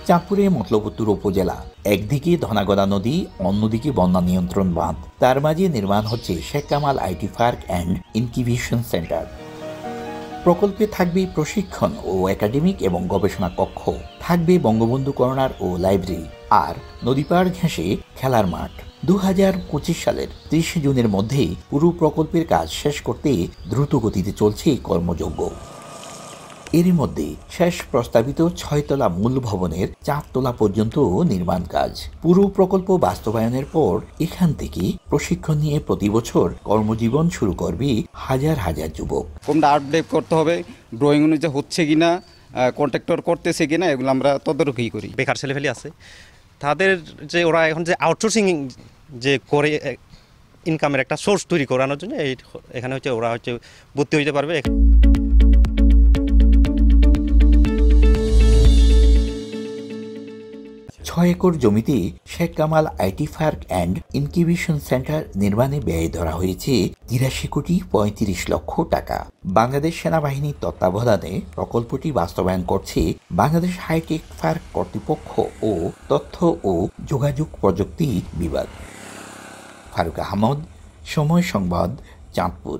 চাঁদপুরে মতলবুত্তুর উপজেলা, একদিকে ধনাগড়া নদী, অন্যদিকে বন্যা নিয়ন্ত্রণ বাঁধ, তার মাঝে নির্মাণ হচ্ছে Sheikh Kamal IT park and incubation centre. প্রকল্পে থাকবে প্রশিক্ষণ ও একাডেমিক এবং গবেষণা কক্ষ, থাকবে বঙ্গবন্ধু কর্নার ও লাইব্রেরি, আর নদীপাড় ঘেঁষে খেলার মাঠ। 2025 সালের 30 জুনের মধ্যেই পুরো প্রকল্পের কাজ শেষ করতে দ্রুত গতিতে চলছে কর্মযজ্ঞ। এরই মধ্যে শেষ প্রস্তাবিত 6 তলা মূল ভবনের 4 তলা পর্যন্ত নির্মাণ কাজ। পুরো প্রকল্প বাস্তবায়নের পর এখান থেকে প্রশিক্ষণ নিয়ে প্রতি বছর কর্মজীবন শুরু করবে হাজার হাজার যুবক। কোনটা আপডেট করতে হবে, ড্রয়িং অনুযায়ী হচ্ছে কিনা, কন্ট্রাক্টর করতেছে কিনা, এগুলো আমরা তদারকি করি। বেকার ছেলেফেলে আছে, তাদের যে ওরা এখন যে আউটসোর্সিং যে করে ইনকামের একটা সোর্স তৈরি করানোর জন্য এখানে হচ্ছে ওরা হচ্ছে ভর্তি হইতে পারবে। 6 একর জমিতে Sheikh Kamal IT park and incubation centre নির্মাণে ব্যয় ধরা হয়েছে 83 কোটি 35 লক্ষ টাকা। বাংলাদেশ সেনাবাহিনীর তত্ত্বাবধানে প্রকল্পটি বাস্তবায়ন করছে বাংলাদেশ হাইটেক পার্ক কর্তৃপক্ষ ও তথ্য ও যোগাযোগ প্রযুক্তি বিভাগ। ফারুক আহমদ, সময় সংবাদ, চাঁদপুর।